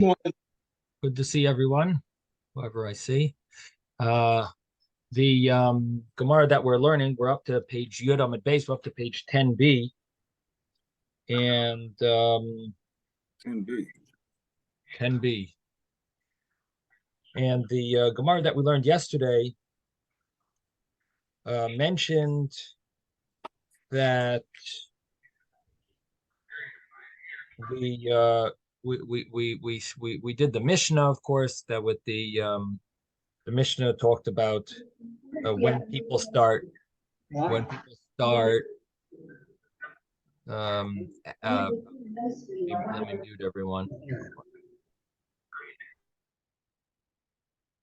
Good to see everyone, whoever I see. Uh, the Gemara that we're learning, we're up to page Yud Amud Beis, we're up to page 10b, and 10b. 10b. And the Gemara that we learned yesterday mentioned that we we did the Mishnah, of course, that with the Mishnah talked about when people start um uh let me mute everyone.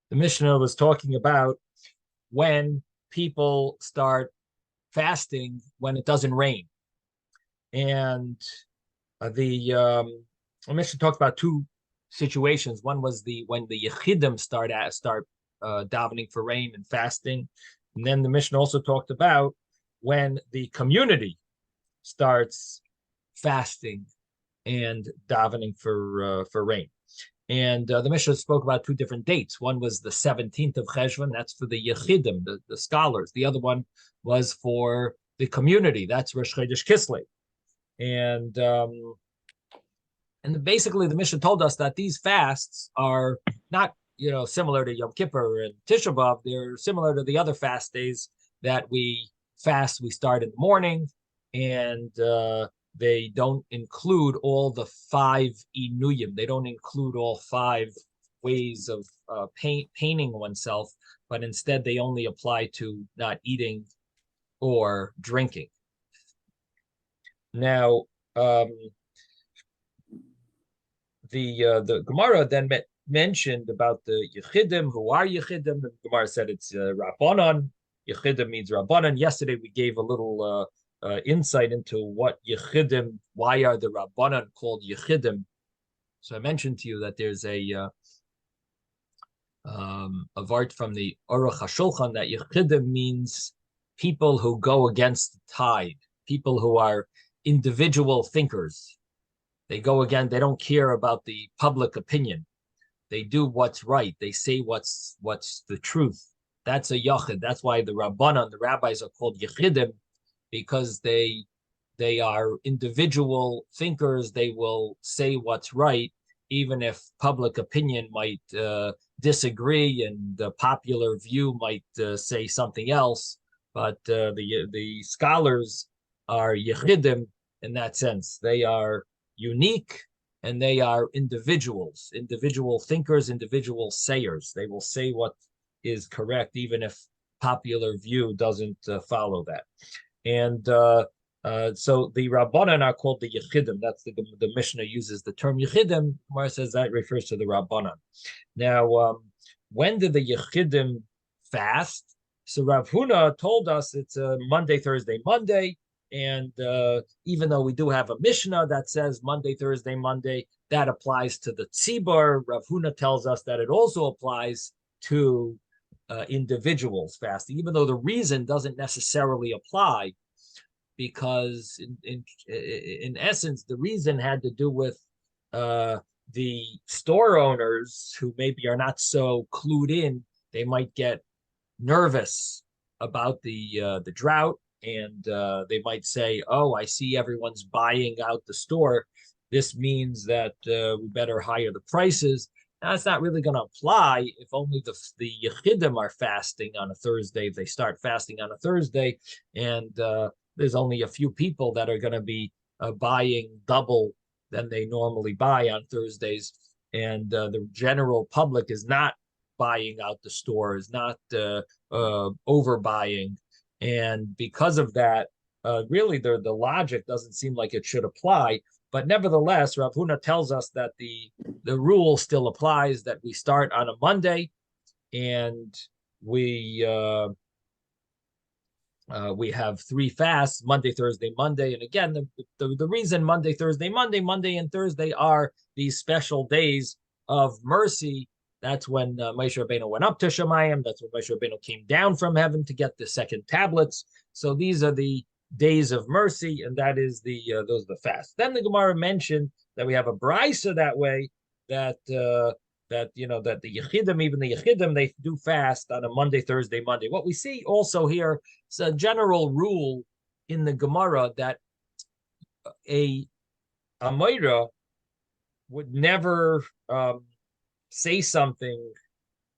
The Mishnah was talking about when people start fasting when it doesn't rain. And the Mishnah talked about two situations. One was when the Yechidim start davening for rain and fasting. And then the Mishnah also talked about when the community starts fasting and davening for rain. And the Mishnah spoke about two different dates. One was the 17th of Cheshvan, that's for the Yechidim, the scholars. The other one was for the community, that's Rosh Chodesh Kislev. And basically the Mishnah told us that these fasts are not, similar to Yom Kippur and Tisha B'Av. They're similar to the other fast days that we fast. We start in the morning, and they don't include all the 5 inuyim. They don't include all 5 ways of painting oneself, but instead they only apply to not eating or drinking. Now, the Gemara then mentioned about the Yechidim. Who are Yechidim? The Gemara said it's Rabbanon. Yechidim means Rabbanon. Yesterday we gave a little insight into what Yechidim, why are the Rabbanon called Yechidim. So I mentioned to you that there's a vart from the Aruch HaShulchan that Yechidim means people who go against the tide, people who are individual thinkers. They go again, they don't care about the public opinion. They do what's right. They say what's the truth. That's a Yachid. That's why the Rabbanan, the rabbis, are called Yechidim, because they are individual thinkers. They will say what's right, even if public opinion might disagree and the popular view might say something else. But the scholars are Yechidim in that sense. They are unique, and they are individuals, individual thinkers, individual sayers. They will say what is correct, even if popular view doesn't follow that. And so the Rabbanan are called the Yechidim. That's the Mishnah uses the term Yechidim. Gemara says that refers to the Rabbanan. Now, when did the Yechidim fast? So Rav Huna told us it's a Monday, Thursday, Monday. And even though we do have a Mishnah that says Monday, Thursday, Monday, that applies to the Tzibur, Rav Huna tells us that it also applies to individuals fasting, even though the reason doesn't necessarily apply, because in essence, the reason had to do with the store owners who maybe are not so clued in. They might get nervous about the drought, and they might say, "Oh, I see everyone's buying out the store. This means that we better higher the prices." Now, it's not really going to apply if only the Yechidim are fasting on a Thursday. If they start fasting on a Thursday, and there's only a few people that are going to be buying double than they normally buy on Thursdays, and the general public is not buying out the store, is not overbuying. And because of that, really the logic doesn't seem like it should apply. But nevertheless, Rav Huna tells us that the rule still applies, that we start on a Monday, and we have 3 fasts: Monday, Thursday, Monday. And again, the reason Monday, Thursday, Monday, and Thursday are these special days of mercy. That's when Moshe Rabbeinu went up to Shemayim. That's when Moshe Rabbeinu came down from heaven to get the second tablets. So these are the days of mercy, and that is those are the fasts. Then the Gemara mentioned that we have a brisa that way, that that the Yechidim, even the Yechidim, they do fast on a Monday, Thursday, Monday. What we see also here is a general rule in the Gemara that a Amoira would never say something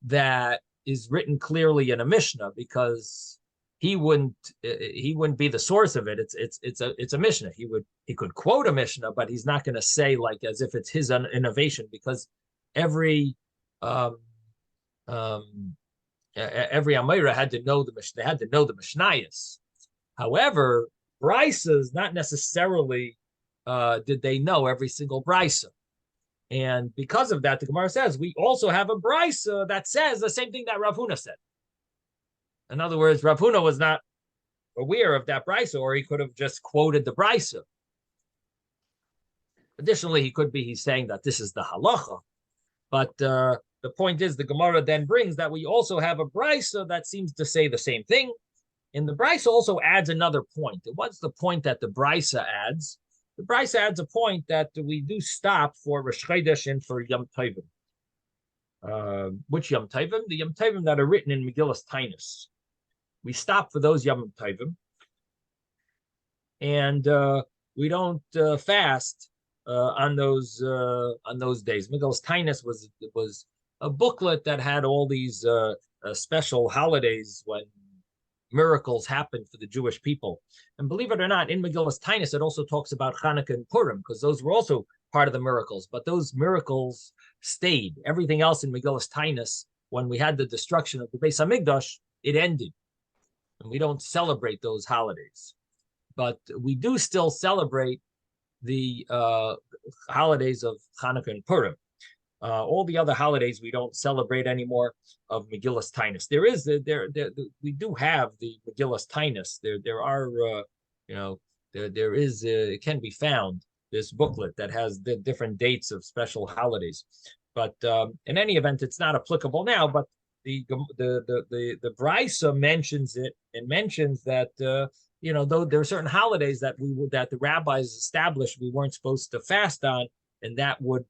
that is written clearly in a Mishnah, because he wouldn't be the source of it. It's a Mishnah. He could quote a Mishnah, but he's not going to say like as if it's his innovation, because every Amira had to know the Mishnah. They had to know the Mishnayos. However, Brisas not necessarily did they know every single Brisa. And because of that, the Gemara says we also have a brisa that says the same thing that Rav Huna said. In other words, Rav Huna was not aware of that brisa, or he could have just quoted the brisa. Additionally, he's saying that this is the halacha. But the point is, the Gemara then brings that we also have a brisa that seems to say the same thing. And the brisa also adds another point. What's the point that the brisa adds? The Brisa adds a point that we do stop for Rosh Chodesh and for Yom Tovim. Which Yom Tovim? The Yom Tovim that are written in Megillas Taanis. We stop for those Yom Tovim, and we don't fast on those days. Megillas Taanis was a booklet that had all these special holidays when miracles happened for the Jewish people. And believe it or not, in Megillas Taanis, it also talks about Hanukkah and Purim, because those were also part of the miracles. But those miracles stayed. Everything else in Megillas Taanis, when we had the destruction of the Beis Hamikdash, it ended. And we don't celebrate those holidays. But we do still celebrate the holidays of Hanukkah and Purim. All the other holidays we don't celebrate anymore of Megillas Taanis. We do have the Megillas Taanis. There are there is it can be found, this booklet that has the different dates of special holidays. But in any event, it's not applicable now. But the Brisa mentions it, and mentions that though there are certain holidays that the rabbis established we weren't supposed to fast on, and that would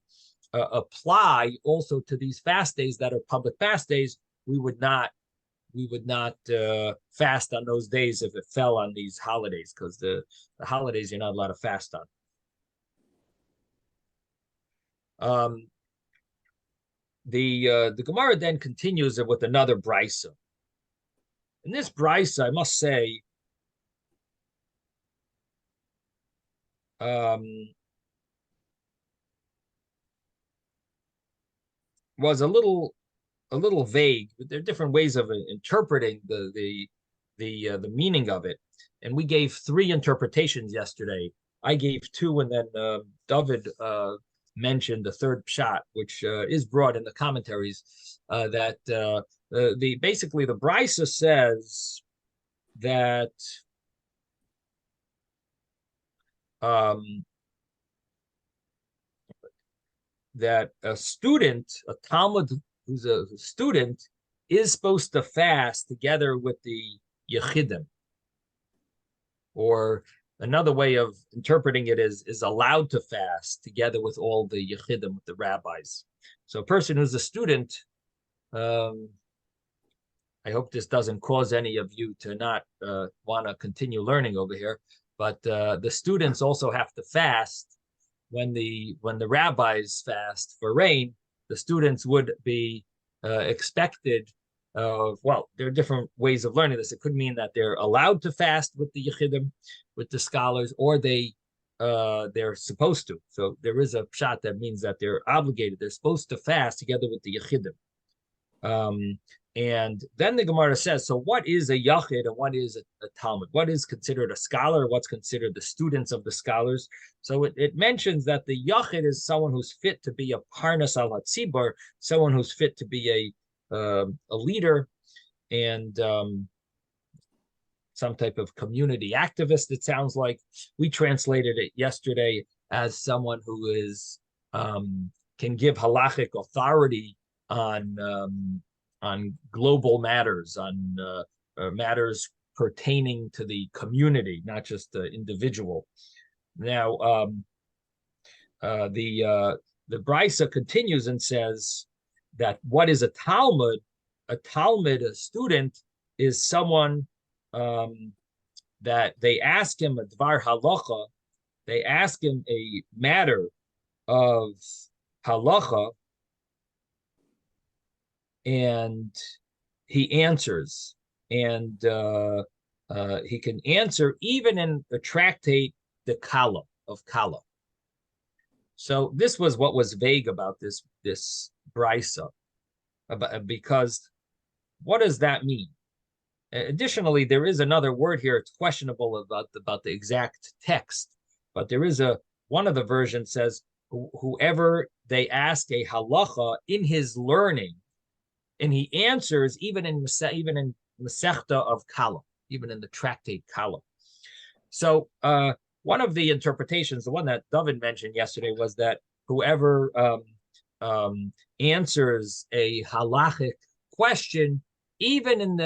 apply also to these fast days that are public fast days. We would not fast on those days if it fell on these holidays, because the holidays you're not allowed to fast on. The Gemara then continues with another brisa. In this brisa, I must say, was a little vague. But there are different ways of interpreting the meaning of it, and we gave 3 interpretations yesterday. I gave 2, and then David mentioned the third pshat, which is brought in the commentaries. That basically the Brisa says that that a student, a Talmud who's a student, is supposed to fast together with the Yechidim. Or another way of interpreting it is allowed to fast together with all the Yechidim, with the rabbis. So a person who's a student, I hope this doesn't cause any of you to not want to continue learning over here, but the students also have to fast. When the rabbis fast for rain, the students would be expected. Well, there are different ways of learning this. It could mean that they're allowed to fast with the Yechidim, with the scholars, or they're supposed to. So there is a pshat that means that they're obligated. They're supposed to fast together with the Yechidim. And then the Gemara says, so what is a Yachid and what is a Talmud? What is considered a scholar? What's considered the students of the scholars? So it mentions that the Yachid is someone who's fit to be a Parnas al Hatzibur, someone who's fit to be a leader and some type of community activist. It sounds like we translated it yesterday as someone who is can give halachic authority on global matters, on matters pertaining to the community, not just the individual. Now, the the Brisa continues and says that what is a Talmud? A Talmud, a student, is someone that they ask him a dvar halacha, they ask him a matter of halacha, and he answers, and he can answer even in a tractate, the Kala of Kala. So this was what was vague about this brisa, because what does that mean? Additionally, there is another word here. It's questionable about the exact text, but there is one of the versions says whoever they ask a halacha in his learning, and he answers even in Masechta of Kala, even in the tractate Kala. So one of the interpretations, the one that David mentioned yesterday, was that whoever answers a halachic question, even in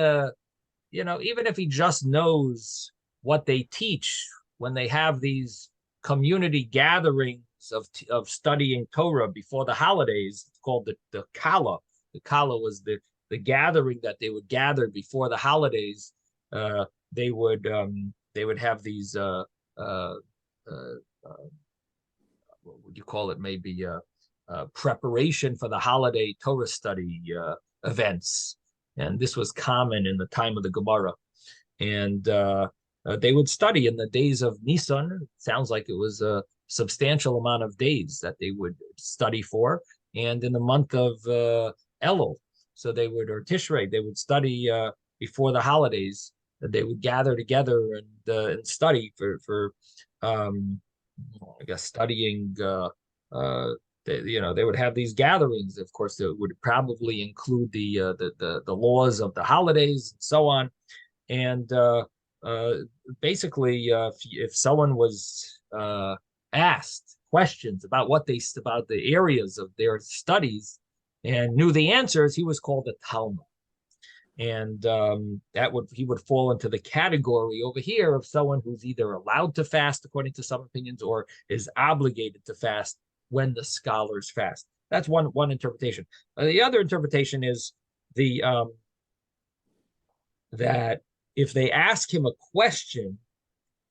even if he just knows what they teach when they have these community gatherings of studying Torah before the holidays, it's called the Kala. The Kala was the gathering that they would gather before the holidays. They would have these what would you call it? Maybe preparation for the holiday Torah study events, and this was common in the time of the Gemara. And they would study in the days of Nisan. It sounds like it was a substantial amount of days that they would study for, and in the month of Elul, so they would, or Tishrei, they would study before the holidays. They would gather together and study for I guess studying. They would have these gatherings. Of course, that would probably include the laws of the holidays and so on. And basically, if someone was asked questions about about the areas of their studies and knew the answers, he was called a Talmud. And he would fall into the category over here of someone who's either allowed to fast according to some opinions or is obligated to fast when the scholars fast. That's one interpretation. The other interpretation is that if they ask him a question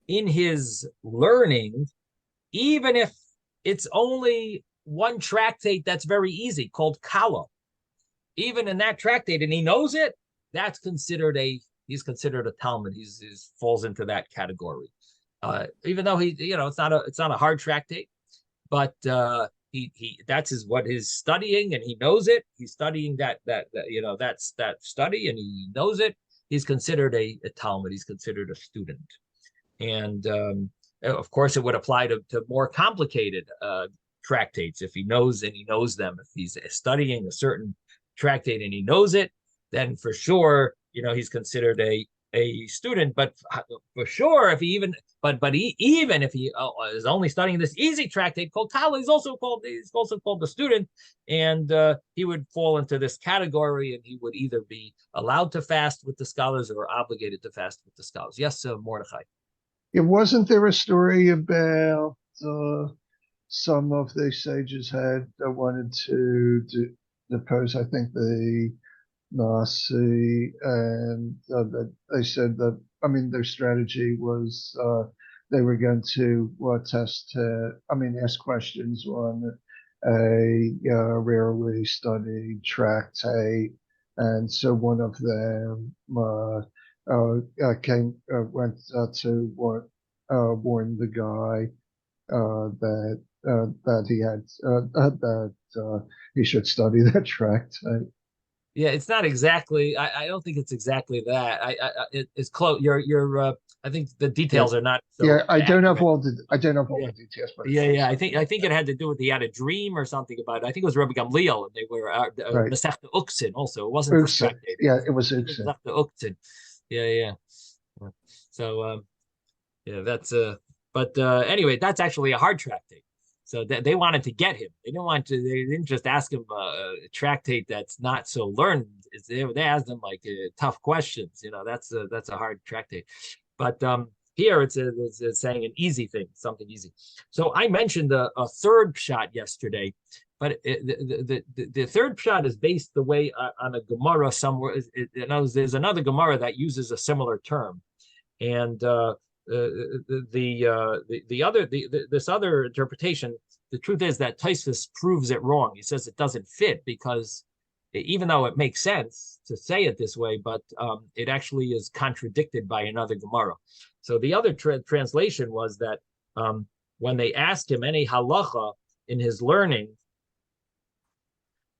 in his learning, even if it's only one tractate that's very easy called Kala, even in that tractate, and he knows it, that's he's considered a Talmud. He's falls into that category. Even though it's not a hard tractate, but he that's what he's studying, and he knows it. He's studying that's that study, and he knows it. He's considered a Talmud. He's considered a student. And of course, it would apply to more complicated tractates. If he knows them, if he's studying a certain tractate and he knows it, then for sure, he's considered a student. But for sure, if he even if he is only studying this easy tractate called Kala, he's also called the student, and he would fall into this category, and he would either be allowed to fast with the scholars or obligated to fast with the scholars. Yes, Mordechai. It wasn't there a story about some of the sages that wanted to depose, I think, the Nasi, and that they said that, their strategy was they were going to ask questions on a rarely studied tractate, and so one of them went to warn the guy that he should study that tractate. Yeah, it's not exactly. I don't think it's exactly that. It's close. I think the details are not. So I don't have all the details. But yeah. I think it had to do with he had a dream or something about it. I think it was Rabbi Gamliel, and they were Masechta Uktzin also. It wasn't Uktzin. Yeah, it was Uktzin. Masechta Uktzin. Yeah. So that's But anyway, that's actually a hard tractate. So they wanted to get him. They didn't just ask him a tractate that's not so learned. They asked him like tough questions. That's a hard tractate. But Here it's saying an easy thing, something easy. So I mentioned a third pshat yesterday, but the third pshat is based the way on a Gemara somewhere. There's another Gemara that uses a similar term, and this other interpretation. The truth is that Tosfos proves it wrong. He says it doesn't fit because even though it makes sense to say it this way, but it actually is contradicted by another Gemara. So the other translation was that when they asked him any halacha in his learning,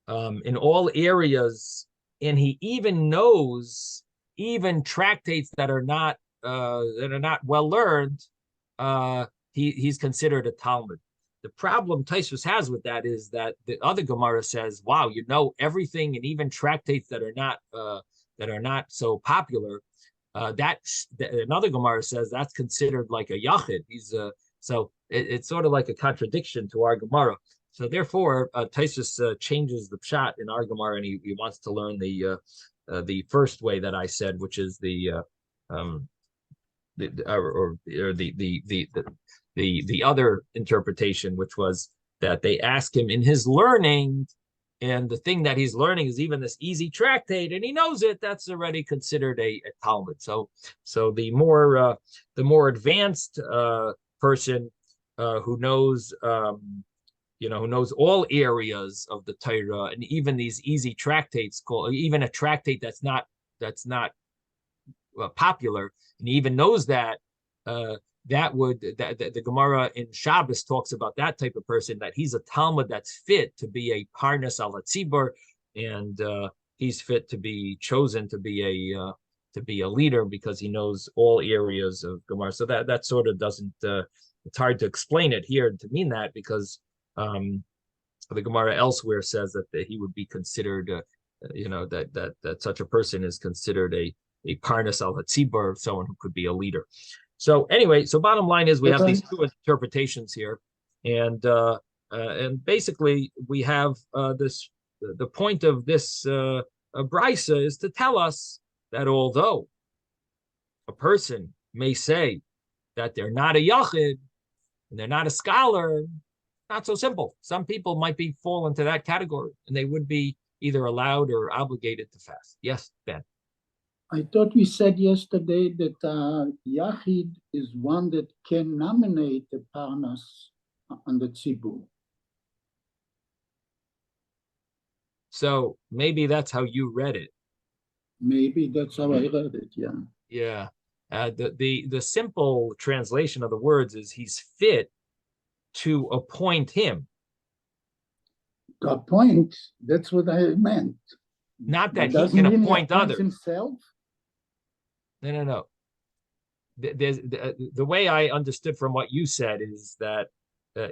in all areas, and he even knows even tractates that are not well learned, he's considered a Talmud. The problem Tosfos has with that is that the other Gemara says, "Wow, you know everything, and even tractates that are not so popular." Another Gemara says that's considered like a yachid. So it's sort of like a contradiction to our Gemara. So therefore, Tosfos changes the pshat in our Gemara, and he wants to learn the first way that I said, which is the other interpretation, which was that they ask him in his learning, and the thing that he's learning is even this easy tractate, and he knows it. That's already considered a Talmud. So the more advanced person who knows who knows all areas of the Torah, and even these easy tractates, even a tractate that's not popular, and he even knows that. The Gemara in Shabbos talks about that type of person, that he's a Talmud that's fit to be a Parnas al Tzibur, and he's fit to be chosen to be a leader because he knows all areas of Gemara. So that sort of doesn't. It's hard to explain it here to mean that because the Gemara elsewhere says that he would be considered, that such a person is considered a Parnas al Tzibur, someone who could be a leader. So anyway, bottom line is we have these two interpretations here, and basically we have the point of this brisa is to tell us that although a person may say that they're not a yachid and they're not a scholar, not so simple. Some people might fall into that category, and they would be either allowed or obligated to fast. Yes, Ben. I thought we said yesterday that Yachid is one that can nominate the Parnas on the Tzibur. So maybe that's how you read it. Maybe that's how I read it, yeah. Yeah. The simple translation of the words is he's fit to appoint him. To appoint, that's what I meant. Not that he can appoint others. Himself? No. The way I understood from what you said is that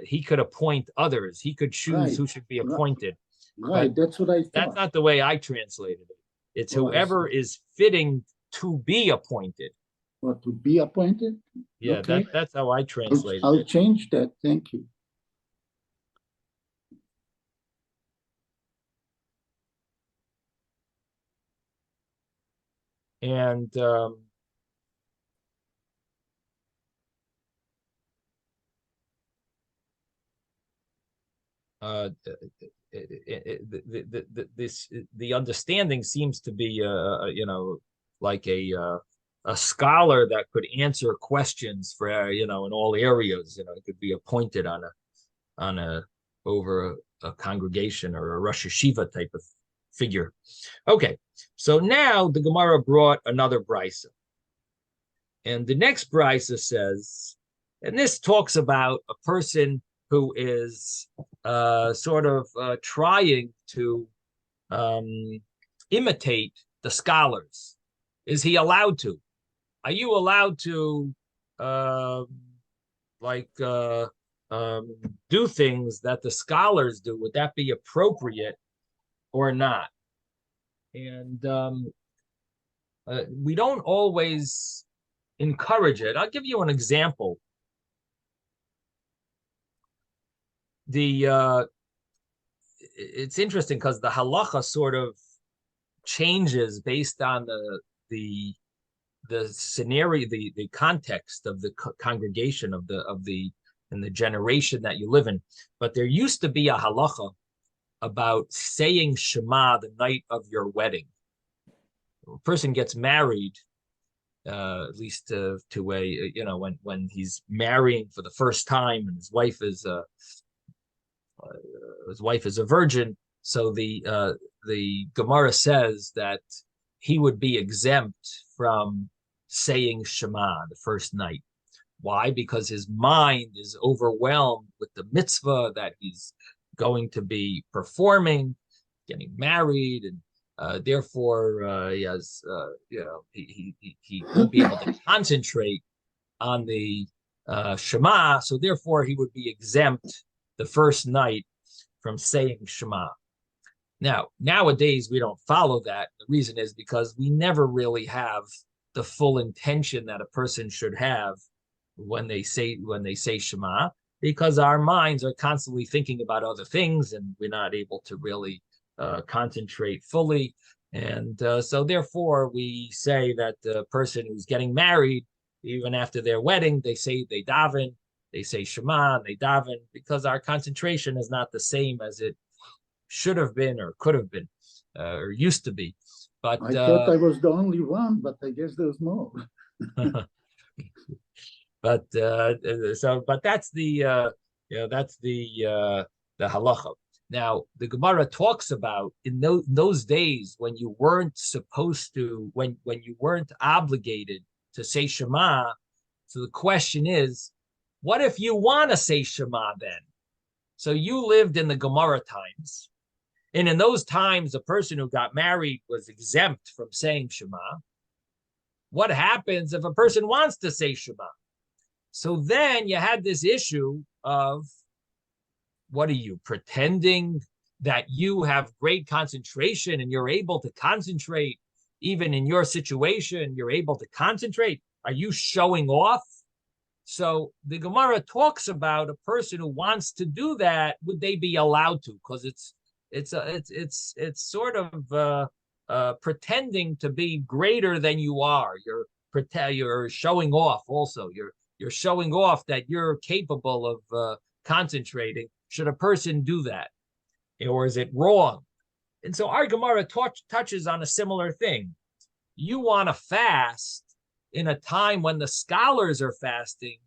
he could appoint others. He could choose who should be appointed. Right, that's what I thought. That's not the way I translated it. It's whoever is fitting to be appointed. What, to be appointed? Yeah, okay. That's how I translated it. I'll change that. Thank you. And the understanding seems to be like a scholar that could answer questions for in all areas. It could be appointed over a congregation or a Rosh Yeshiva type of figure. Okay, so now the Gemara brought another brisa, and the next brisa says, and this talks about a person who is trying to imitate the scholars. Is he allowed to? Are you allowed to do things that the scholars do? Would that be appropriate or not? And we don't always encourage it. I'll give you an example. It's interesting because the halacha sort of changes based on the the scenario, the context of the congregation of the and the generation that you live in. But there used to be a halacha about saying Shema the night of your wedding. When a person gets married, at least to a, when he's marrying for the first time and his wife is a virgin. So the Gemara says that he would be exempt from saying Shema the first night. Why? Because his mind is overwhelmed with the mitzvah that he's going to be performing, getting married, and therefore he has, he won't be able to concentrate on the Shema. So therefore, he would be exempt the first night from saying Shema. Now, nowadays we don't follow that. The reason is because we never really have the full intention that a person should have when they say Shema, because our minds are constantly thinking about other things, and we're not able to really concentrate fully. And so therefore, we say that the person who's getting married, even after their wedding, they daven, they say Shema, and they daven, because our concentration is not the same as it should have been or could have been or used to be. But I thought I was the only one, but I guess there's more. But that's the halacha. Now the Gemara talks about in those days when you weren't supposed to, when you weren't obligated to say Shema. So the question is, what if you want to say Shema then? So you lived in the Gemara times, and in those times, a person who got married was exempt from saying Shema. What happens if a person wants to say Shema? So then you had this issue of, what are you, pretending that you have great concentration and you're able to concentrate even in your situation, you're able to concentrate? Are you showing off? So the Gemara talks about a person who wants to do that. Would they be allowed to? Because it's sort of pretending to be greater than you are. You're showing off. Also, you're showing off that you're capable of concentrating. Should a person do that, or is it wrong? And so our Gemara touches on a similar thing. You want to fast in a time when the scholars are fasting.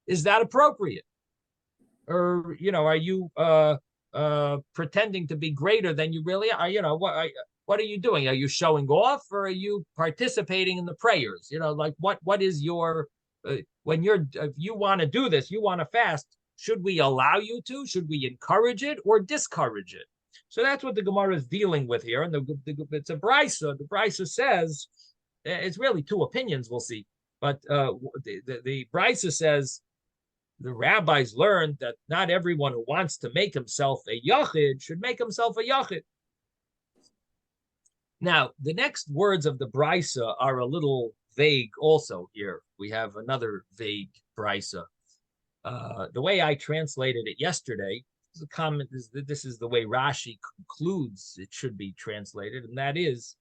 Is that appropriate? Or, are you pretending to be greater than you really are? What are you doing? Are you showing off, or are you participating in the prayers? Like what is your, if you want to do this, you want to fast, should we allow you to? Should we encourage it or discourage it? So that's what the Gemara is dealing with here. And it's a brisa. The brisa says, it's really two opinions, we'll see. But the brisa says, the rabbis learned that not everyone who wants to make himself a yachid should make himself a yachid. Now, the next words of the brisa are a little vague also here. We have another vague brisa. The way I translated it yesterday, the comment is that this is the way Rashi concludes it should be translated, and that is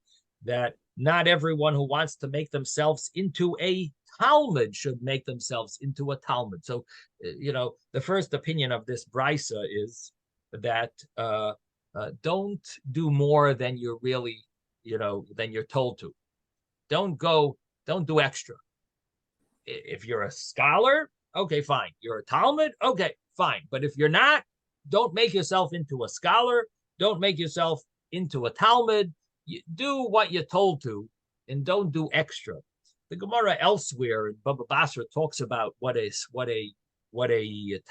that not everyone who wants to make themselves into a Talmud should make themselves into a Talmud. So, the first opinion of this brisa is that don't do more than you're really, than you're told to. Don't do extra. If you're a scholar, okay, fine. You're a Talmud, okay, fine. But if you're not, don't make yourself into a scholar. Don't make yourself into a Talmud. You do what you're told to, and don't do extra. The Gemara elsewhere in Baba Basra talks about what a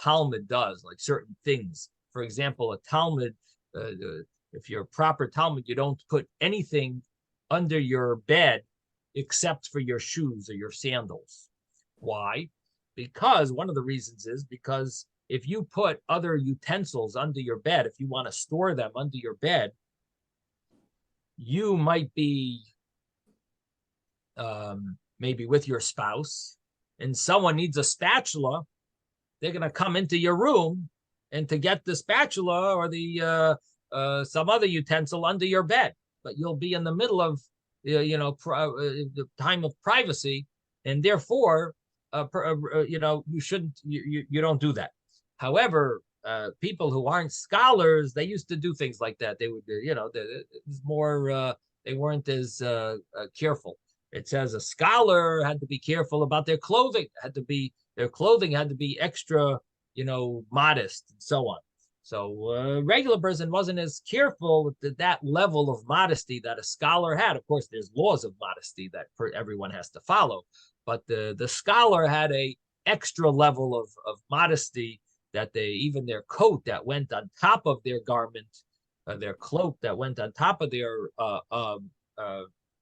Talmud does, like certain things. For example, a Talmud, if you're a proper Talmud, you don't put anything under your bed except for your shoes or your sandals. Why? Because one of the reasons is because if you put other utensils under your bed, if you want to store them under your bed, you might be maybe with your spouse, and someone needs a spatula. They're going to come into your room and to get the spatula or the some other utensil under your bed, but you'll be in the middle of the time of privacy, and therefore, you shouldn't, you don't do that. However, people who aren't scholars, they used to do things like that. They would, they weren't as careful. It says a scholar had to be careful about their clothing. Their clothing had to be extra, modest and so on. So a regular person wasn't as careful with that level of modesty that a scholar had. Of course, there's laws of modesty that everyone has to follow, but the scholar had a extra level of modesty, that even their coat that went on top of their garment, their cloak that went on top of their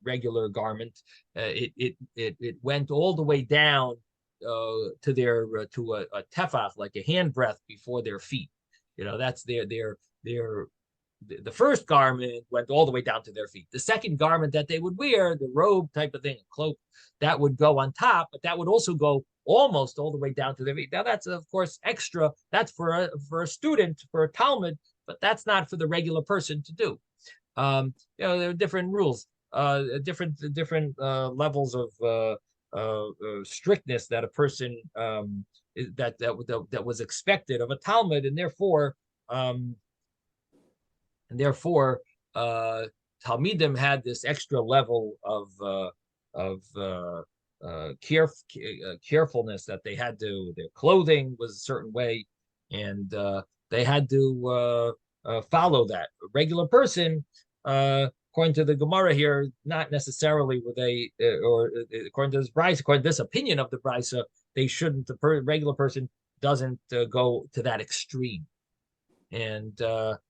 regular garment, it went all the way down to a tefach, like a handbreadth before their feet. That's the first garment went all the way down to their feet. The second garment that they would wear, the robe type of thing, a cloak, that would go on top, but that would also go almost all the way down to their feet. Now that's of course extra. That's for a student, for a Talmud, but that's not for the regular person to do. There are different rules, different levels of strictness that a person that was expected of a Talmud, and therefore Talmidim had this extra level of carefulness, that they had to, their clothing was a certain way, and they had to follow that. A regular person, according to the Gemara here, not necessarily were they, or according to this brisa, according to this opinion of the brisa, they shouldn't. The regular person doesn't go to that extreme. And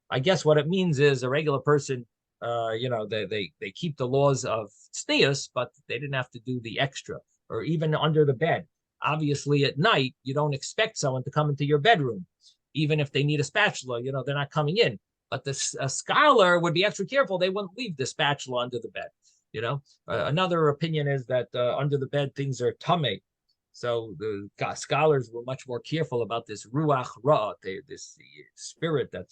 I guess what it means is a regular person, they keep the laws of tznius, but they didn't have to do the extra. Or even under the bed. Obviously, at night, you don't expect someone to come into your bedroom, even if they need a spatula. They're not coming in. But a scholar would be extra careful. They wouldn't leave the spatula under the bed. Another opinion is that under the bed things are tamei. So the scholars were much more careful about this ruach ra, this spirit that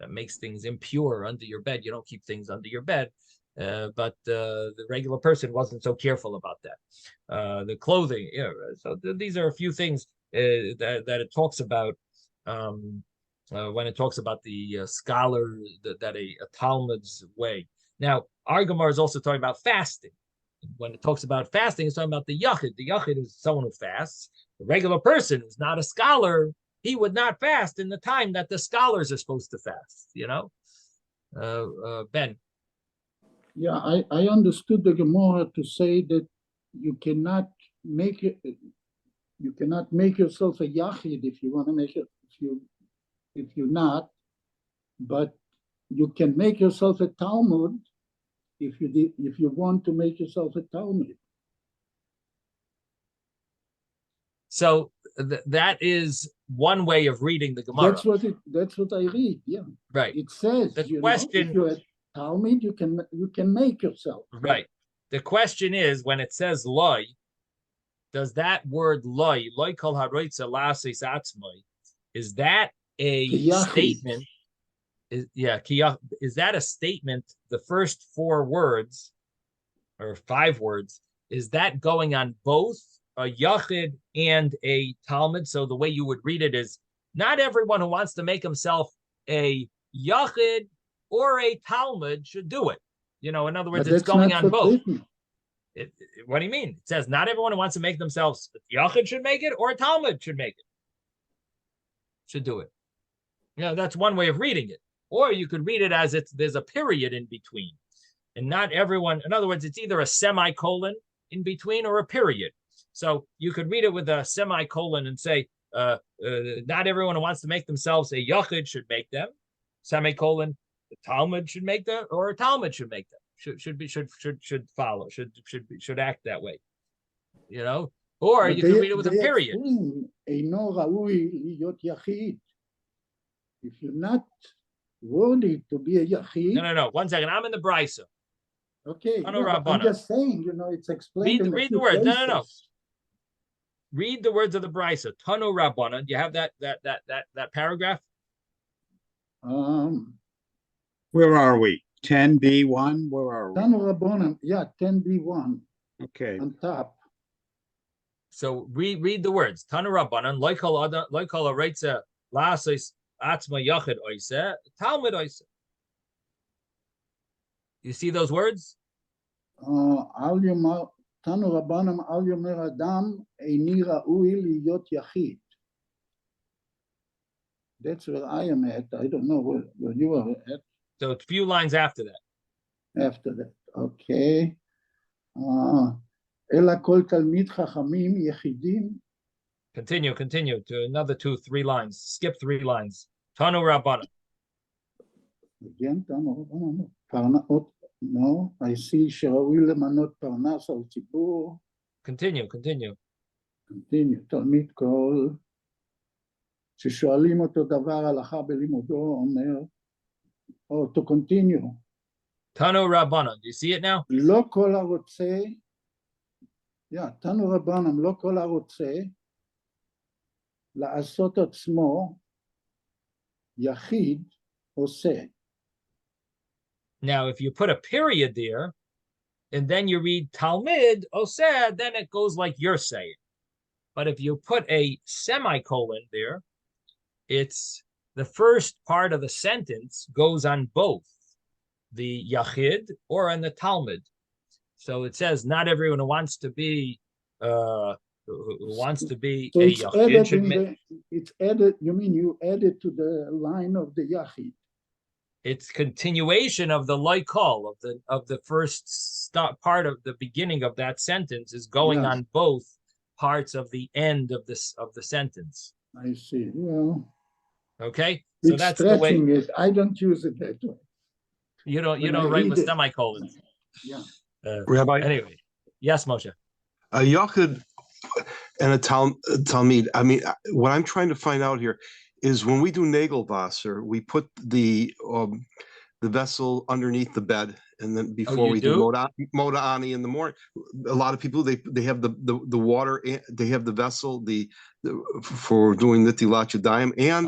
makes things impure under your bed. You don't keep things under your bed. But the regular person wasn't so careful about that. The clothing, so these are a few things that it talks about when it talks about the scholar, that a Talmud's way. Now, our Gemara is also talking about fasting. When it talks about fasting, it's talking about the yachid. The yachid is someone who fasts. The regular person who's not a scholar, he would not fast in the time that the scholars are supposed to fast. Ben. Yeah, I understood the Gemara to say that you cannot make yourself a yachid if you want to make it, if you're not, but you can make yourself a Talmud if you want to make yourself a Talmud. So that is one way of reading the Gemara. That's what I read. Yeah, right. It says the question. If you're Talmud, you can make yourself. Right. The question is, when it says loy, does that word loy kol haroitza lasis atzmai, is that a statement? Is that a statement? The first 4 words or 5 words, is that going on both a yachid and a Talmud? So the way you would read it is, not everyone who wants to make himself a yachid or a Talmud should do it. In other words, it's going on both. What do you mean? It says not everyone who wants to make themselves a yachid should make it, or a Talmud should make it. Should do it. That's one way of reading it. Or you could read it as there's a period in between. And not everyone, in other words, it's either a semicolon in between or a period. So you could read it with a semicolon and say, not everyone who wants to make themselves a yachid should make them. Semicolon. The Talmud should make them, or a Talmud should make them. Should follow. Should act that way. Or you can read it with a period. If you're not worthy to be a yachid. No. 1 second. I'm in the brisa. Okay. I'm just saying. It's explained. Read the words. No. Read the words of the brisa. Tanu Rabbana. Do you have that paragraph? Where are we? 10B1, where are we? Tanu Rabbanan, yeah, 10B1 Okay. on top. So read the words. Tanu Rabbanan, loikol areitza lasis atzma yachid oise, Talmud oise. You see those words? Al yomar, Tanu Rabbanan, al yomer adam, eini ra'ui liyot yachid. That's where I am at. I don't know where you are at So a few lines after that. after that. Okay. Ela kol talmid chachamim yechidim. Continue to another 2-3 lines. Skip 3 lines. Tanu Rabbanan. Again, Tanu Rabbanan. Parnasot. No, I see שראוי למנות פרנס על ציבור. Continue. Continue. תלמיד כל ששואלים אותו דבר הלכה בלימודו אומר, or to continue. Tanu Rabbanan. Do you see it now? לא כל הרוצה, תנו רבנן, לא כל הרוצה לעשות עצמו יחיד עושה. Now, if you put a period there, and then you read Talmud, Oseh, then it goes like you're saying. But if you put a semicolon there, it's the first part of the sentence goes on both the Yachid or on the Talmud. So it says not everyone who wants to be So a it's Yachid added, should it's added, you mean you added to the line of the Yachid? it's continuation of the loikol of the first part of the beginning of that sentence is going Yeah. on both parts of the end of the sentence. I see. Well, Okay, so it's that's the way stretching it. I don't use it that way. you don't when I write with read it. semicolons. Yeah. Rabbi, Anyway, yes, Moshe. a Yachid and a Talmud. I mean, what I'm trying to find out here is when we do Nagelwasser, we put the vessel underneath the bed, and then before you we do? Moda Ani in the morning. A lot of people they have the water, they have the vessel for doing Nitilat Yadayim and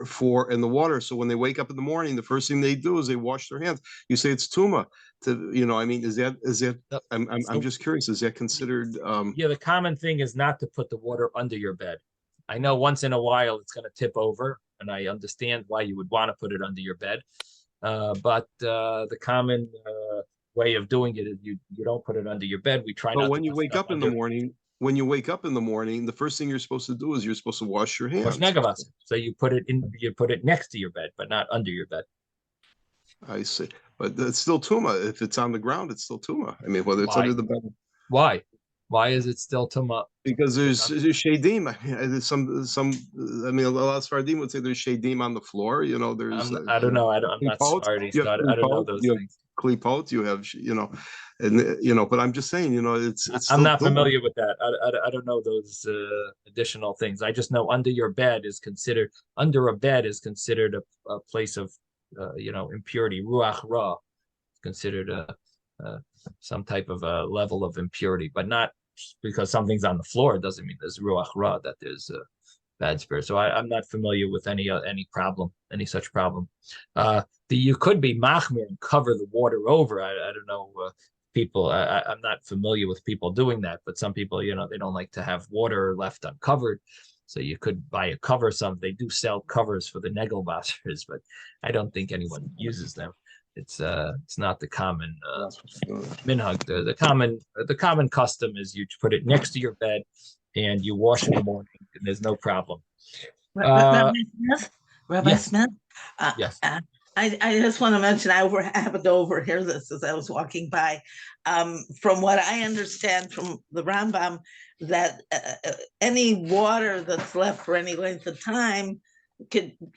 for in the water. So when they wake up in the morning, the first thing they do is they wash their hands. You say it's tuma. I mean, is that? I'm just curious. Is that considered? Yeah, the common thing is not to put the water under your bed. I know once in a while it's going to tip over, and I understand why you would want to put it under your bed. But the common way of doing it is you don't put it under your bed. We try not. But when you wake up in the morning, the first thing you're supposed to do is you're supposed to wash your hands. So you put it next to your bed, but not under your bed. I see, but it's still tuma. If it's on the ground, it's still tuma. I mean, whether it's under the bed. Why? Why is it still tuma? Because there's shadim. I mean, there's some. I mean, a lot of Sfardim would say there's shadim on the floor. There's. I don't know. I'm not Sephardi, so I don't know those things. Klipot, you have, and but I'm just saying, it's. I'm not familiar with that. I don't know those additional things. I just know under a bed is considered a place of impurity. Ruach ra is considered some type of a level of impurity, but not because something's on the floor. It doesn't mean there's ruach ra, that there's a bad spirit. So I'm not familiar with any such problem. You could be machmir and cover the water over. I don't know. People, I'm not familiar with people doing that, but some people, they don't like to have water left uncovered. So you could buy a cover. They do sell covers for the Nagelwassers, but I don't think anyone uses them. It's not the common minhag. The common custom is you put it next to your bed and you wash in the morning, and there's no problem. Rabbi Smith? Yes. I just want to mention, I happened to overhear this as I was walking by. From what I understand from the Rambam, that any water that's left for any length of time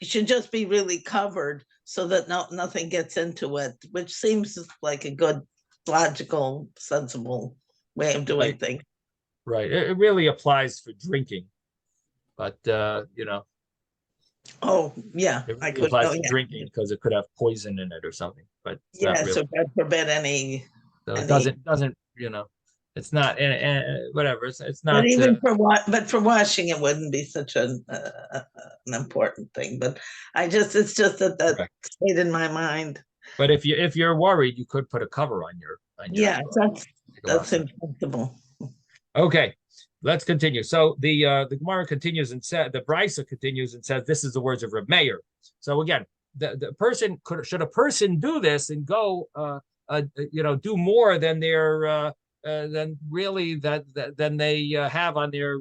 should just be really covered so that nothing gets into it, which seems like a good, logical, sensible way of doing things. Right. It really applies for drinking, but Oh yeah, it really applies to drinking because it could have poison in it or something. But so God forbid any. So it doesn't. It's not whatever. It's not. But even for washing, it wouldn't be such an important thing. But it's just that stayed in my mind. But if you're worried, you could put a cover on your Yeah, that's impossible. Okay, let's continue. So the Gemara continues and said, the Brisa continues and says, this is the words of Reb Meir. So again, the person should a person do this and go do more than their than really than they have on their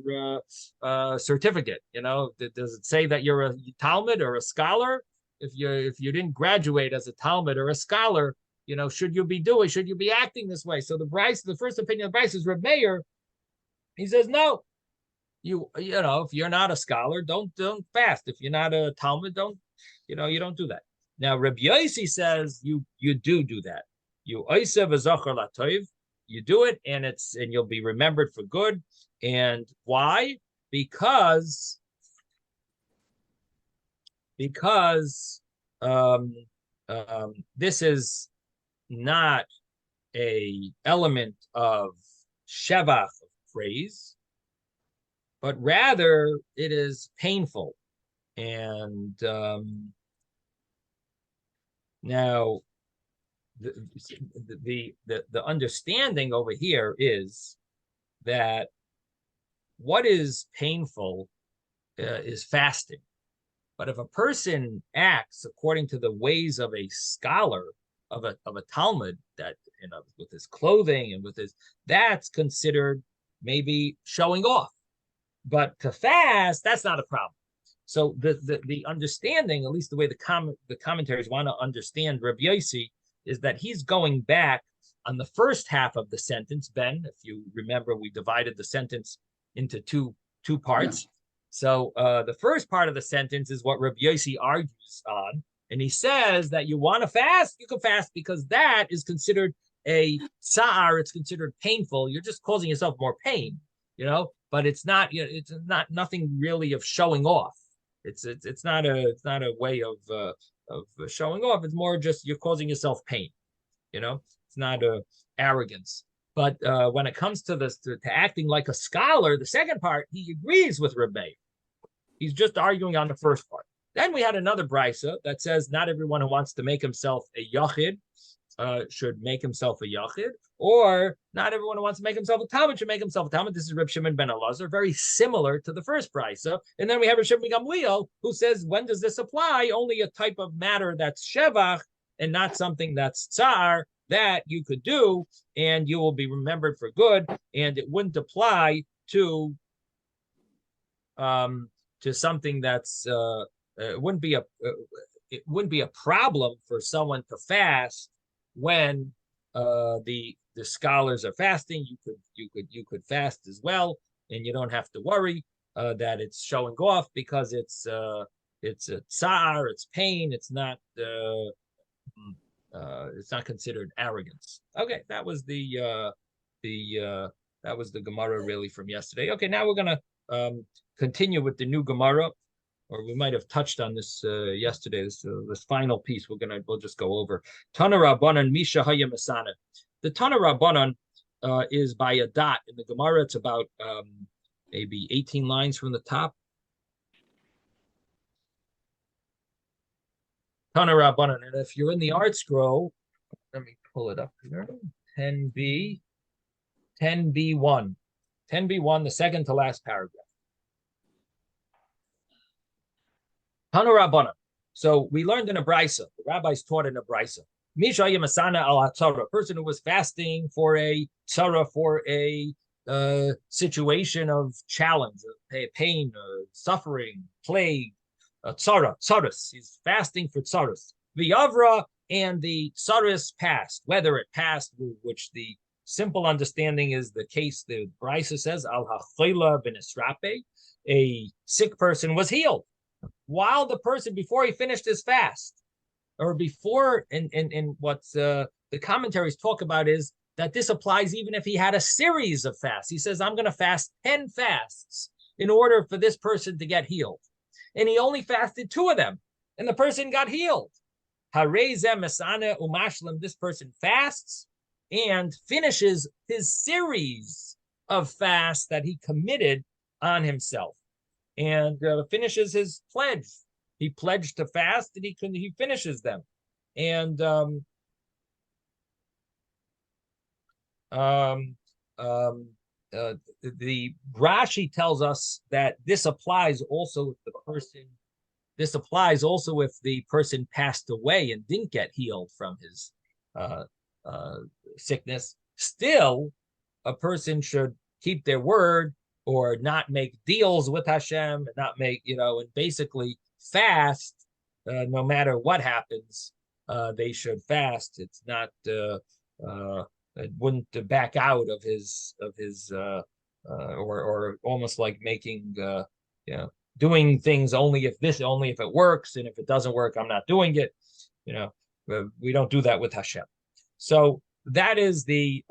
certificate. Does it say that you're a Talmud or a scholar? If you didn't graduate as a Talmud or a scholar, should you be acting this way? So the first opinion of Bryce is Reb Meir. He says, no, if you're not a scholar, don't fast. If you're not a Talmud, you don't do that. Now, Rabbi Yossi says you do that. You oisev v'zachar latoiv. You do it, and you'll be remembered for good. And why? Because this is not a element of shevach, of praise, but rather it is painful. And now the understanding over here is that what is painful is fasting. But if a person acts according to the ways of a scholar, of a Talmud, that with his clothing and with his, that's considered maybe showing off. But to fast, that's not a problem. So the understanding, at least the way the commentaries want to understand Rabbi Yossi, is that he's going back on the first half of the sentence. Ben, if you remember, we divided the sentence into two parts. Yeah. So the first part of the sentence is what Rabbi Yossi argues on, and he says that you want to fast, you can fast because that is considered a tsar. It's considered painful. You're just causing yourself more pain, But it's not. It's not nothing really of showing off. It's not a way of showing off. It's more just you're causing yourself pain. It's not arrogance. But when it comes to to acting like a scholar, the second part, he agrees with Reb Meir. He's just arguing on the first part. Then we had another brisa that says not everyone who wants to make himself a yachid should make himself a yachid, or not everyone who wants to make himself a Talmud should make himself a Talmud. This is Reb Shimon ben Elazar, very similar to the first brisa. And then we have Reb Shimon ben Gamliel, who says, when does this apply? Only a type of matter that's shevach and not something that's tsar, that you could do, and you will be remembered for good, and it wouldn't apply to something that's it wouldn't be a problem for someone to fast when the scholars are fasting. You could fast as well, and you don't have to worry that it's showing off, because it's a tsar, it's pain, it's not considered arrogance. Okay, that was the Gemara really from yesterday. Okay, now we're gonna continue with the new Gemara, or we might have touched on this yesterday. This final piece we'll just go over. Tana Rabbanan Misha Hayya Masana. The Tana Rabbanan is by a dot in the Gemara. It's about maybe 18 lines from the top. Tana Rabbanan, and if you're in the art scroll, let me pull it up here. 10b, 10b1, 10b1, the second to last paragraph. Tana Rabbanan. So we learned in a brisa. The rabbis taught in a brisa. Misha Yamasana al Hatzara, a person who was fasting for a tzara, for a situation of challenge, pain, suffering, plague. Tsaras. He's fasting for tsaras. V'yavra, and the tsaras passed. Whether it passed, which the simple understanding is the case, the brisa says, al ha'chayla b'nisrape, a sick person was healed. While the person, before he finished his fast, or before, and what the commentaries talk about is that this applies even if he had a series of fasts. He says, I'm going to fast 10 fasts in order for this person to get healed. And he only fasted 2 of them, and the person got healed. Harezeh Masana Umashlim, this person fasts and finishes his series of fasts that he committed on himself, and finishes his pledge. He pledged to fast, and he finishes them. And The Rashi tells us that this applies also if the person. This applies also if the person passed away and didn't get healed from his sickness. Still, a person should keep their word or not make deals with Hashem, and not make, and basically fast no matter what happens. They should fast. It's not it wouldn't back out of his or almost like making doing things only if it works, and if it doesn't work, I'm not doing it. We don't do that with Hashem. So that is the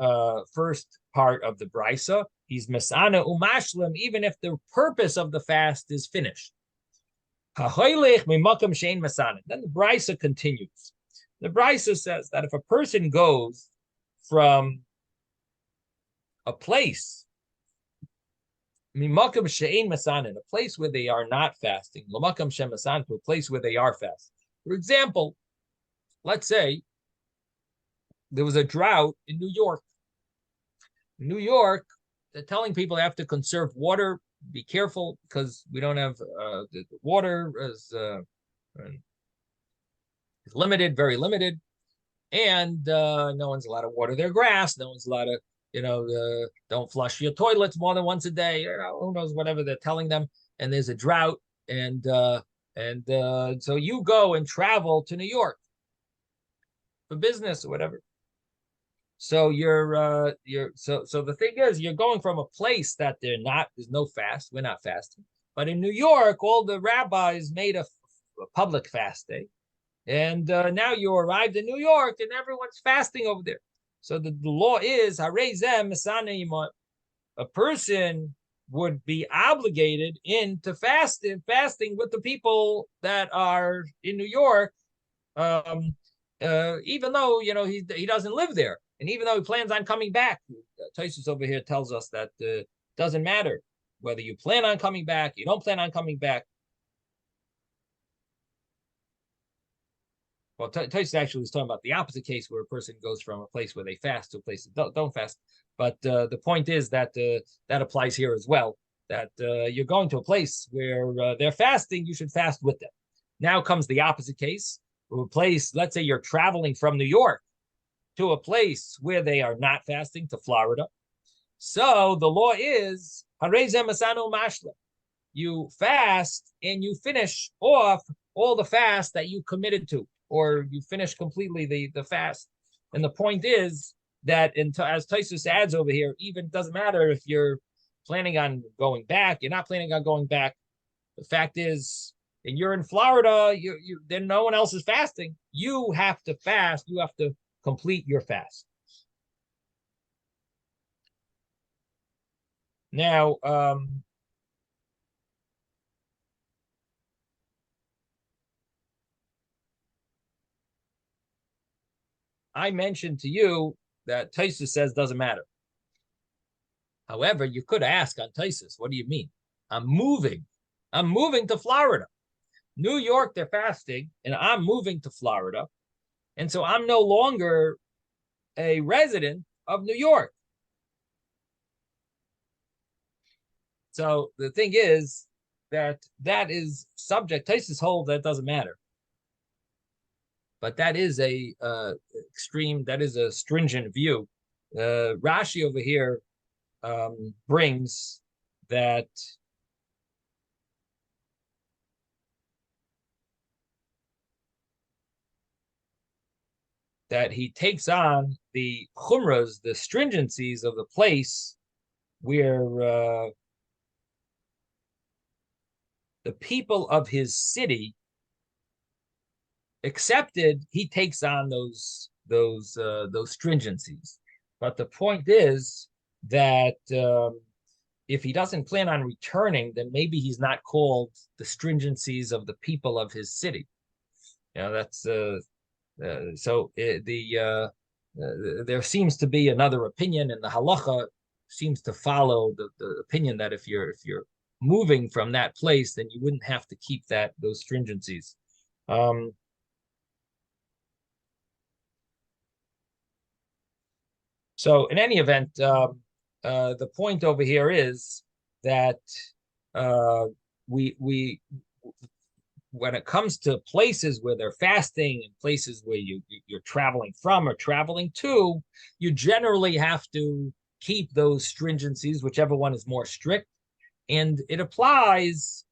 first part of the brisa. He's mesana umashlim, even if the purpose of the fast is finished. Then the brisa continues. The brisa says that if a person goes from a place, mimakam she'ein masanin, a place where they are not fasting, lamakam shemasan, to a place where they are fasting. For example, let's say there was a drought in New York. In New York, they're telling people they have to conserve water. Be careful because we don't have the water is limited, very limited, and no one's allowed to water their grass. No one's allowed to, don't flush your toilets more than once a day. Who knows, whatever they're telling them. And there's a drought, and so you go and travel to New York for business or whatever. So so the thing is, you're going from a place that there's no fast. We're not fasting, but in New York, all the rabbis made a public fast day, and now you arrived in New York, and everyone's fasting over there. So the law is a person would be obligated into fasting with the people that are in New York, even though he doesn't live there. And even though he plans on coming back. Taanis over here tells us that it doesn't matter whether you plan on coming back, you don't plan on coming back. Well, Taanis actually was talking about the opposite case, where a person goes from a place where they fast to a place that don't fast. But the point is that that applies here as well, that you're going to a place where they're fasting, you should fast with them. Now comes the opposite case, a place, let's say you're traveling from New York to a place where they are not fasting, to Florida. So the law is, you fast and you finish off all the fast that you committed to, or you finish completely the fast. And the point is that, as Taanis adds over here, even doesn't matter if you're planning on going back, you're not planning on going back. The fact is, and you're in Florida, then no one else is fasting. You have to fast. You have to complete your fast. Now, I mentioned to you that Taanis says doesn't matter. However, you could ask on Taanis, what do you mean? I'm moving to Florida. New York, they're fasting, and I'm moving to Florida. And so I'm no longer a resident of New York. So the thing is that is subject. Taanis holds that doesn't matter. But that is a extreme, that is a stringent view. Rashi over here brings that he takes on the chumras, the stringencies of the place where the people of his city accepted. He takes on those stringencies. But the point is that if he doesn't plan on returning, then maybe he's not called the stringencies of the people of his city. That's so there seems to be another opinion, and the halacha seems to follow the opinion that if you're moving from that place, then you wouldn't have to keep those stringencies. So in any event, the point over here is that we when it comes to places where they're fasting and places where you're traveling from or traveling to, you generally have to keep those stringencies, whichever one is more strict, and it applies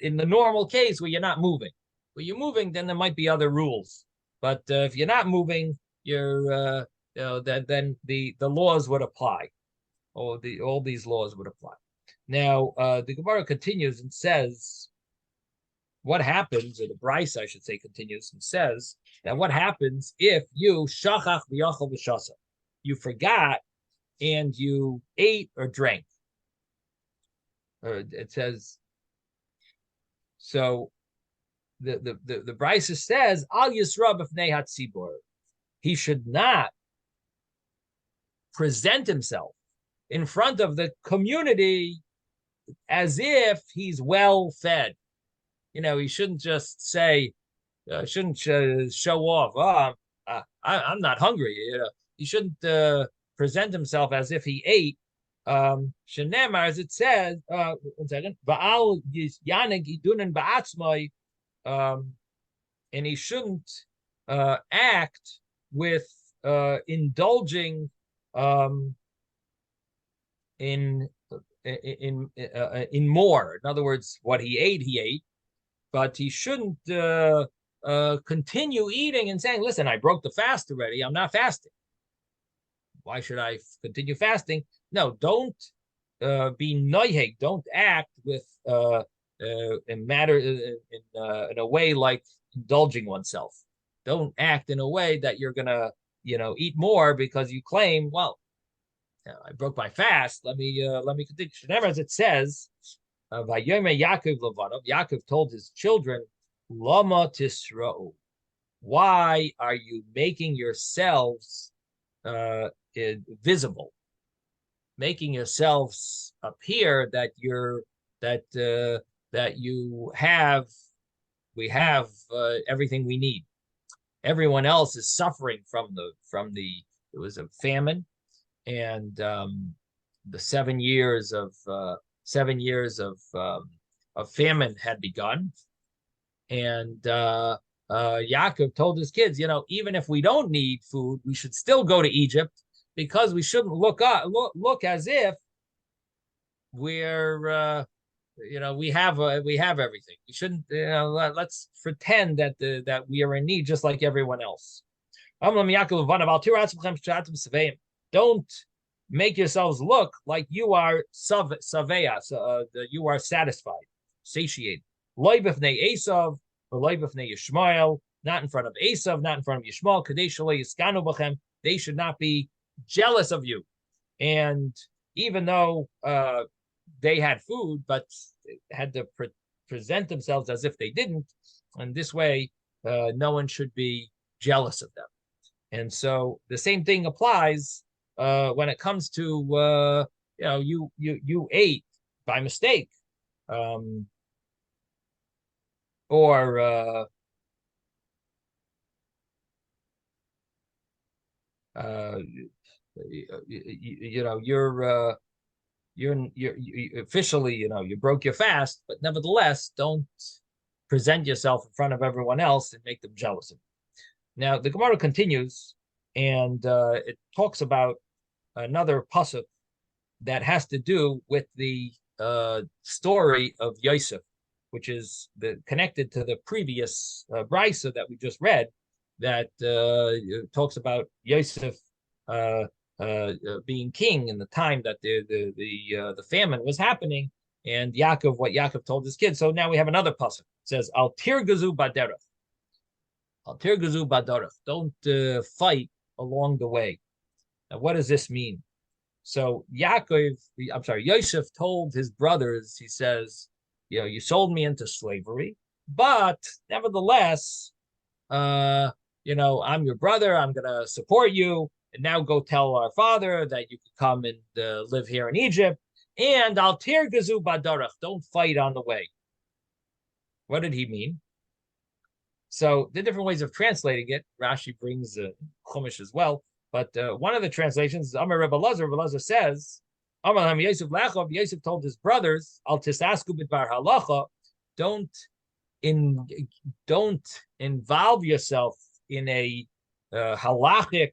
in the normal case where you're not moving. When you're moving, then there might be other rules. But if you're not moving, you're then the laws would apply. All these laws would apply. Now the Gemara continues and says, what happens, or the Bryce, I should say, continues and says that what happens if you shachach v'yachal v'shasa, you forgot and you ate or drank. It says, so the Bryce says, Al Yisra b'fnei hatzibor, he should not present himself in front of the community as if he's well fed. He shouldn't just say, shouldn't show off. Oh, I'm not hungry. He shouldn't present himself as if he ate. Shenemar, as it says, 1 second, Ba'al Yanig Idunin Ba'atzmai, and he shouldn't act with indulging in more. In other words, what he ate, but he shouldn't continue eating and saying, listen, I broke the fast already. I'm not fasting. Why should I continue fasting? No, don't be noiheg. Don't act with in a way like indulging oneself. Don't act in a way that you're gonna, eat more because you claim, well, I broke my fast. Let me continue. Never, as it says, Yaakov told his children, Lama tisra'u. Why are you making yourselves visible, making yourselves appear that we have everything we need? Everyone else is suffering from it was a famine, and the 7 years of famine had begun, and Yaakov told his kids, even if we don't need food, we should still go to Egypt, because we shouldn't look as if we're we have everything. We shouldn't, let's pretend that we are in need just like everyone else. Don't make yourselves look like you are saveya, you are satisfied, satiated. Loy b'fnei Esav, or loy b'fnei Yishmael, not in front of Esav, not in front of Yishmael. Kadesh lo yiskanu b'chem, they should not be jealous of you. And even though they had food, but had to present themselves as if they didn't, and this way, no one should be jealous of them. And so the same thing applies when it comes to you ate by mistake, or you're officially, you broke your fast, but nevertheless, don't present yourself in front of everyone else and make them jealous of you. Now the Gemara continues, and it talks about another pasuk that has to do with the story of Yosef, which is connected to the previous brisa that we just read, that talks about Yosef being king in the time that the famine was happening, and what Yaakov told his kids. So now we have another pasuk. It says, Al tirgazu baderech. Al tirgazu baderech. Don't fight along the way. Now, what does this mean? So Yosef told his brothers, he says, you sold me into slavery, but nevertheless, I'm your brother. I'm going to support you. And now go tell our father that you could come and live here in Egypt. And al tirgazu badarach, don't fight on the way. What did he mean? So the different ways of translating it, Rashi brings Chumash as well. But one of the translations, Amar Rebbe Lazar says, Amar Ham Yosef Lachov, Yosef told his brothers, Al Tisasku Bidvar Halacha, don't involve yourself in a halachic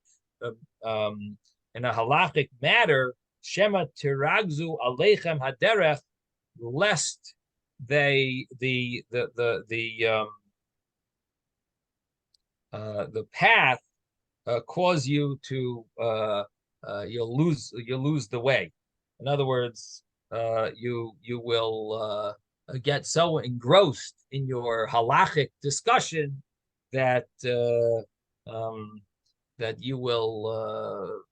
matter, Shema Tiragzu Aleichem Haderech, lest the path cause you to you'll lose the way. In other words, you will get so engrossed in your halachic discussion that that you will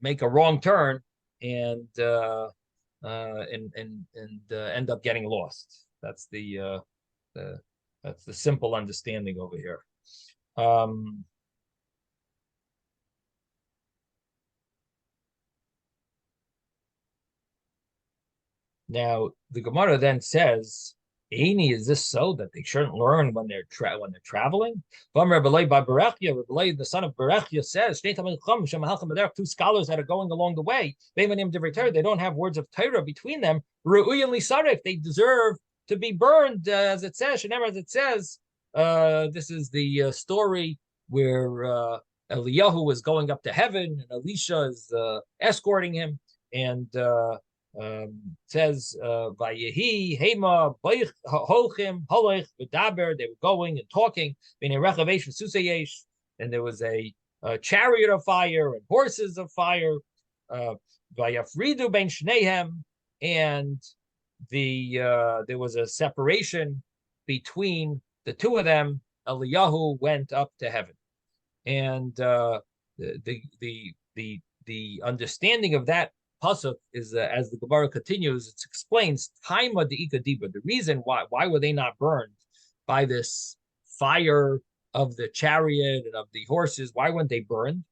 make a wrong turn and end up getting lost. That's the simple understanding over here. Now the Gemara then says, "Any is this so that they shouldn't learn when they're traveling?" The son of Berechia says, two scholars that are going along the way, they don't have words of Torah between them. They deserve to be burned, as it says. This is the story where Eliyahu is going up to heaven and Elisha is escorting him, and says Vayehi Hema Holchim Holech V'daber. They were going and talking. And there was a chariot of fire and horses of fire. Vayafridu ben Shnehem, and there was a separation between the two of them. Eliyahu went up to heaven, and the understanding of that pasuk is as the Gemara continues, it explains Taima de Ikadiba, the reason why were they not burned by this fire of the chariot and of the horses? Why weren't they burned?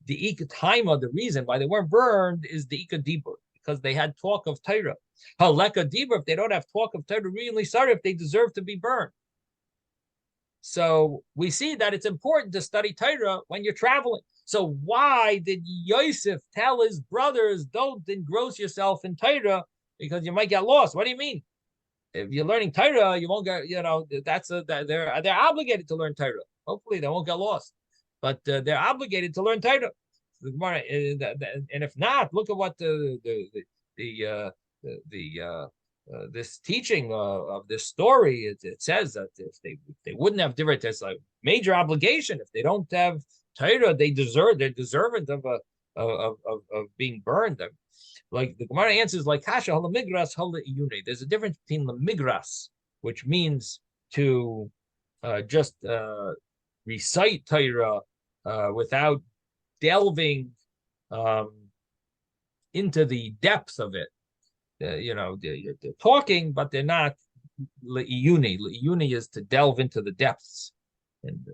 The Taima, the reason why they weren't burned is the Ikadiba, because they had talk of Torah. Haleka Dibur, if they don't have talk of Torah, really sorry if they deserve to be burned. So we see that it's important to study Torah when you're traveling. So why did Yosef tell his brothers, don't engross yourself in Torah because you might get lost? What do you mean? If you're learning Torah, you won't get, they're obligated to learn Torah. Hopefully they won't get lost, but they're obligated to learn Torah. And if not, look at what this teaching of this story, it says that if they wouldn't have divrei Torah, it's like major obligation. If they don't have Torah, they're deserving of being burned. Like the Gemara answers, like kasha hala migras hala iyune. There's a difference between the migras, which means to just recite Torah without delving into the depths of it. They're talking, but they're not le'iyuni. Le'iyuni is to delve into the depths and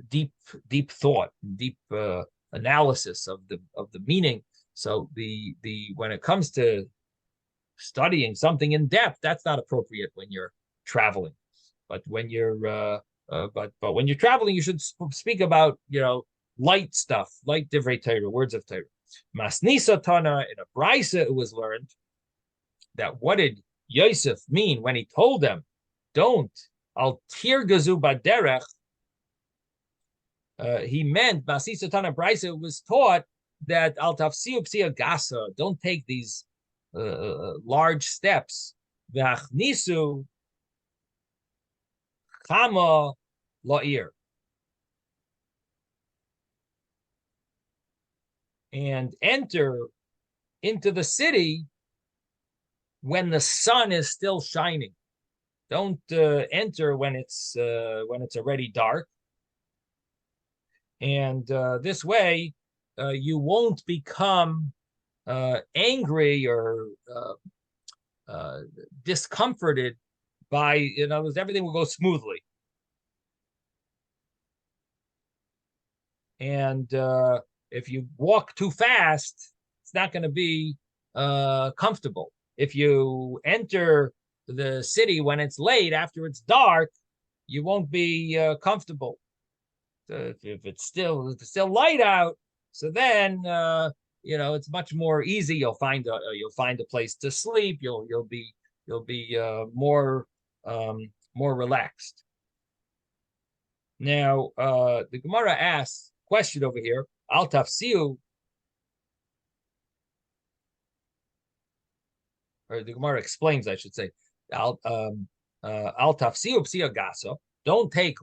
deep thought, deep analysis of the meaning. So when it comes to studying something in depth, that's not appropriate when you're traveling. But when you're when you're traveling, you should speak about light stuff, light divrei Torah, words of Torah. Masnisa Tana, in a Brisa, it was learned that what did Yosef mean when he told them, don't al tirgazu baderech? He meant Masnisa Tana Brisa. It was taught that al tafsiu psia gasa, don't take these large steps. V'achnisu chama la'ir, and enter into the city when the sun is still shining. Don't enter when it's already dark. And this way, you won't become angry or discomforted by, everything will go smoothly. And if you walk too fast, it's not going to be comfortable. If you enter the city when it's late, after it's dark, you won't be comfortable. if it's still light out, so then it's much more easy. You'll find a place to sleep. You'll be more relaxed. Now the Gemara asks question over here. Al tafsiu, or the Gemara explains, I should say. Al tafsiu psia gasa. Don't take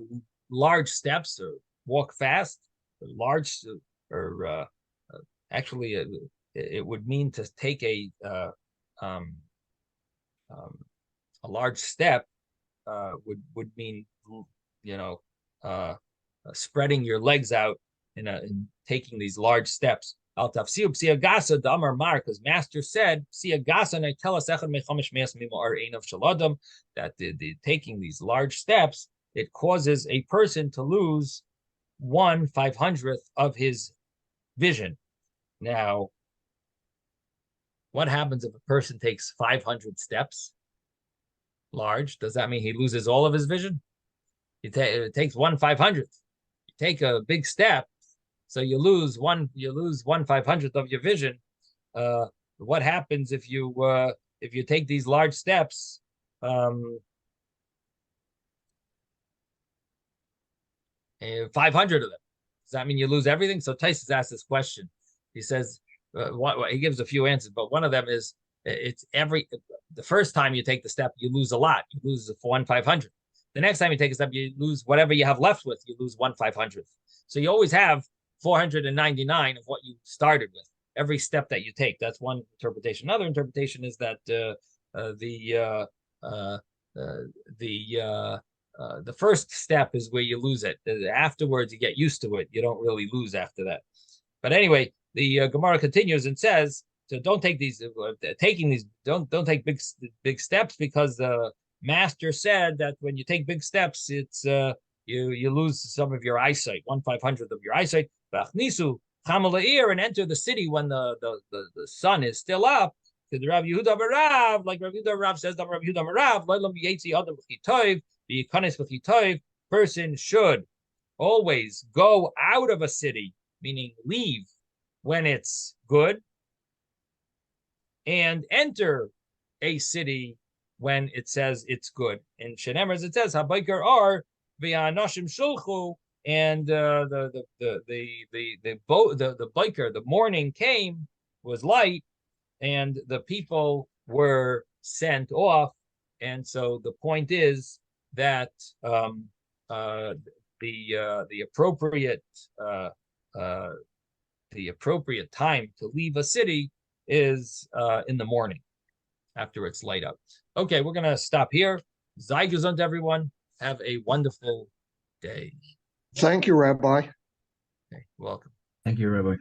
large steps or walk fast. Actually, it would mean to take a large step. Would mean spreading your legs out in taking these large steps. Al tafsiu psia gasa damar mar, because Master said psia gasa, and I tell us that the taking these large steps, it causes a person to lose 1/500th of his vision. Now, what happens if a person takes 500 steps? Large. Does that mean he loses all of his vision? It takes 1/500th. You take a big step, so you lose 1/500th of your vision. What happens if you take these large steps? 500 of them. Does that mean you lose everything? So Taanis asked this question. He says, he gives a few answers, but one of them is the first time you take the step, you lose a lot. You lose 1/500th. The next time you take a step, you lose whatever you have left with. You lose 1/500th. So you always have 499 of what you started with. Every step that you take. That's one interpretation. Another interpretation is that the first step is where you lose it. Afterwards, you get used to it. You don't really lose after that. But anyway, the Gemara continues and says, so don't take these. Don't take big steps, because the Master said that when you take big steps, it's you lose some of your eyesight, 1/500th of your eyesight. And enter the city when the sun is still up. The Rav Yehuda Barav, like Rav Yehuda Barav says, Rav Yehuda Barav, person should always go out of a city, meaning leave when it's good, and enter a city when it says it's good. In Shenemers it says Habayker are v'anoshim shulchu, and the biker, the morning came, was light, and the people were sent off. And so the point is that the appropriate time to leave a city is in the morning, after it's light out. Okay, we're gonna stop here. Sei gesund, everyone. Have a wonderful day. Thank you, Rabbi. Okay, welcome. Thank you, Rabbi.